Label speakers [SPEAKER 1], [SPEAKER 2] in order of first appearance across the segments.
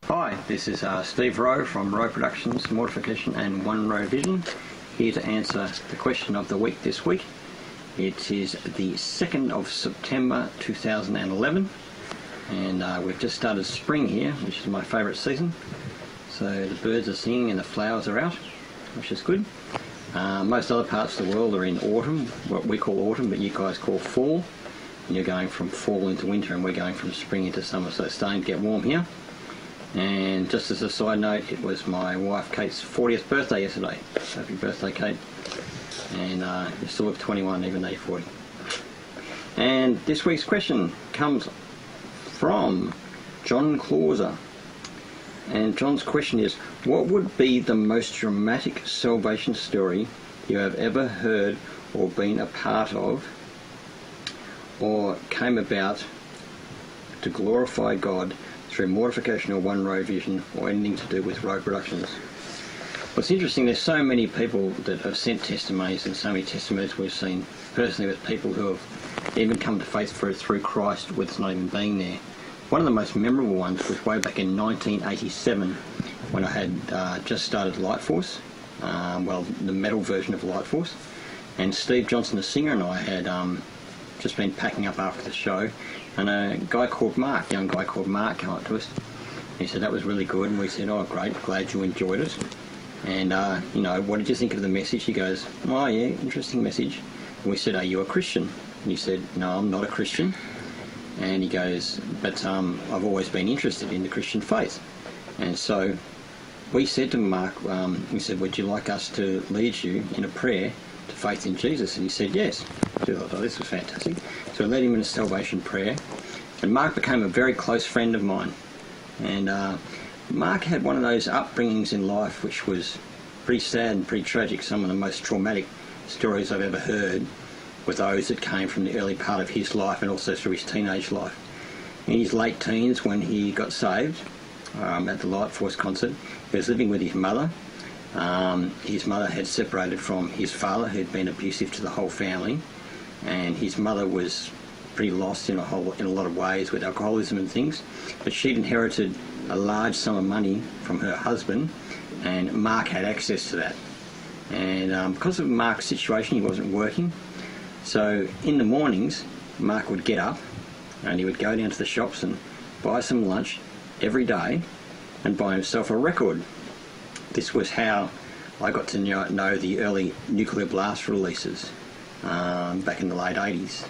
[SPEAKER 1] Hi, this is Steve Rowe from Rowe Productions, Mortification and One Rowe Vision, here to answer the question of the week this week. It is the 2nd of September 2011, and we've just started spring here, which is my favourite season. So the birds are singing and the flowers are out, which is good. Most other parts of the world are in autumn, what we call autumn, but you guys call fall. And you're going from fall into winter, and we're going from spring into summer, so it's starting to get warm here. And just as a side note, it was my wife Kate's 40th birthday yesterday. So happy birthday, Kate. And you still look 21 even though you're 40. And this week's question comes from John Clauser. And John's question is, what would be the most dramatic salvation story you have ever heard or been a part of, or came about to glorify God through Mortification or One Rowe Vision, or anything to do with Rowe Productions? What's interesting, there's so many people that have sent testimonies, and so many testimonies we've seen personally with people who have even come to faith through Christ with us not even being there. One of the most memorable ones was way back in 1987 when I had just started Light Force, the metal version of Light Force, and Steve Johnson, the singer, and I had just been packing up after the show, and a guy called Mark, young guy called Mark, came up to us. He said that was really good, and we said, oh great, glad you enjoyed it. And what did you think of the message? He goes, oh yeah, interesting message. And we said, are you a Christian? And he said, no, I'm not a Christian. And he goes, but I've always been interested in the Christian faith. And so we said to Mark, we said, would you like us to lead you in a prayer to faith in Jesus? And he said yes. So I thought, oh, this was fantastic. So I led him in a salvation prayer, and Mark became a very close friend of mine. And Mark had one of those upbringings in life which was pretty sad and pretty tragic. Some of the most traumatic stories I've ever heard were those that came from the early part of his life and also through his teenage life. In his late teens, when he got saved at the Light Force concert, he was living with his mother. His mother had separated from his father, who'd been abusive to the whole family, and his mother was pretty lost in a lot of ways with alcoholism and things, but she'd inherited a large sum of money from her husband, and Mark had access to that. And because of Mark's situation, he wasn't working, so in the mornings Mark would get up and he would go down to the shops and buy some lunch every day and buy himself a record. This was how I got to know the early Nuclear Blast releases back in the late 80s.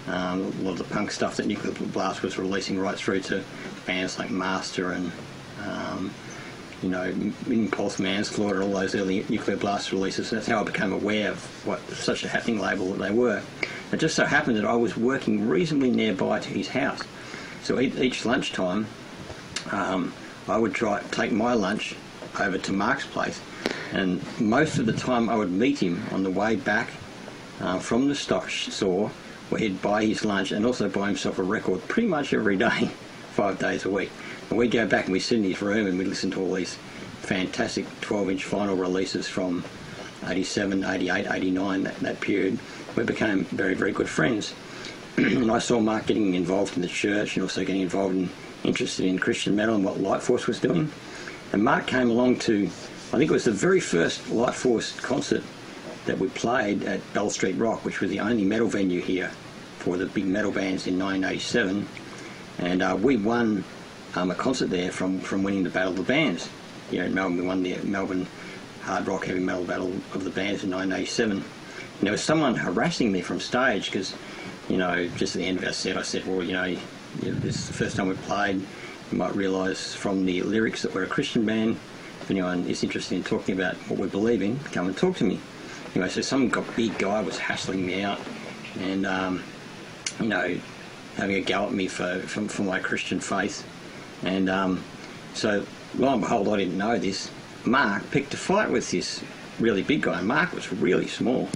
[SPEAKER 1] A lot of the punk stuff that Nuclear Blast was releasing, right through to bands like Master and Impulse Manslaughter, all those early Nuclear Blast releases. That's how I became aware of what such a happening label that they were. It just so happened that I was working reasonably nearby to his house, so each lunchtime I would take my lunch over to Mark's place, and most of the time I would meet him on the way back from the stock store, where he'd buy his lunch and also buy himself a record pretty much every day, 5 days a week. And we'd go back and we'd sit in his room and we'd listen to all these fantastic 12-inch vinyl releases from 87, 88, 89, that period. We became very, very good friends. And I saw Mark getting involved in the church and also getting involved and interested in Christian metal and what Light Force was doing. And Mark came along to, I think it was the very first Light Force concert that we played at Bell Street Rock, which was the only metal venue here for the big metal bands in 1987. And we won a concert there from winning the Battle of the Bands. Here in Melbourne, we won the Melbourne Hard Rock Heavy Metal Battle of the Bands in 1987. And there was someone harassing me from stage because, just at the end of our set, I said, well, this is the first time we've played. You might realise from the lyrics that we're a Christian band. If anyone is interested in talking about what we believe in, come and talk to me. Anyway, so some big guy was hassling me out and, having a go at me for my Christian faith. And so, lo and behold, I didn't know this. Mark picked a fight with this really big guy. Mark was really small.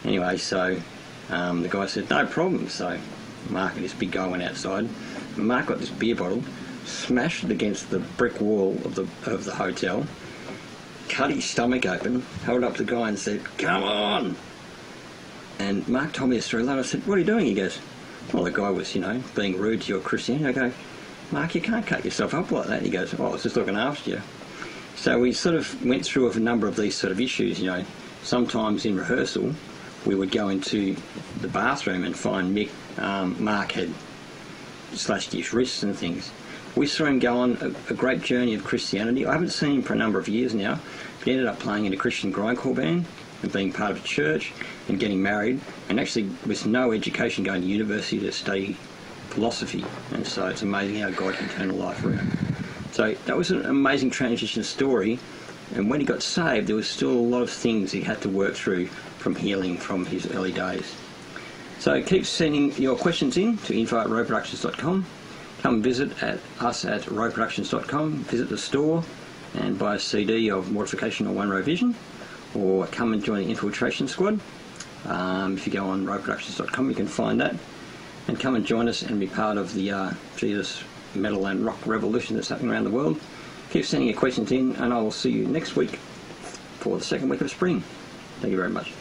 [SPEAKER 1] Anyway, so the guy said, no problem. So Mark and this big guy went outside. Mark got this beer bottle, smashed it against the brick wall of the hotel, cut his stomach open, held it up to the guy and said, come on! And Mark told me a story later. I said, what are you doing? He goes, well, the guy was, being rude to your Christianity. I go, Mark, you can't cut yourself up like that. He goes, oh, I was just looking after you. So we sort of went through a number of these sort of issues, you know. Sometimes in rehearsal, we would go into the bathroom and find Mark had slashed his wrists and things. We saw him go on a great journey of Christianity. I haven't seen him for a number of years now. He ended up playing in a Christian grindcore band and being part of a church and getting married, and actually with no education going to university to study philosophy. And so it's amazing how God can turn a life around. So that was an amazing transition story. And when he got saved, there was still a lot of things he had to work through from healing from his early days. So keep sending your questions in to info@roweproductions.com. Come visit us at roweproductions.com. Visit the store and buy a CD of Mortification or One Row Vision, or come and join the Infiltration Squad. If you go on roweproductions.com, you can find that. And come and join us and be part of the Jesus metal and rock revolution that's happening around the world. Keep sending your questions in, and I will see you next week for the second week of spring. Thank you very much.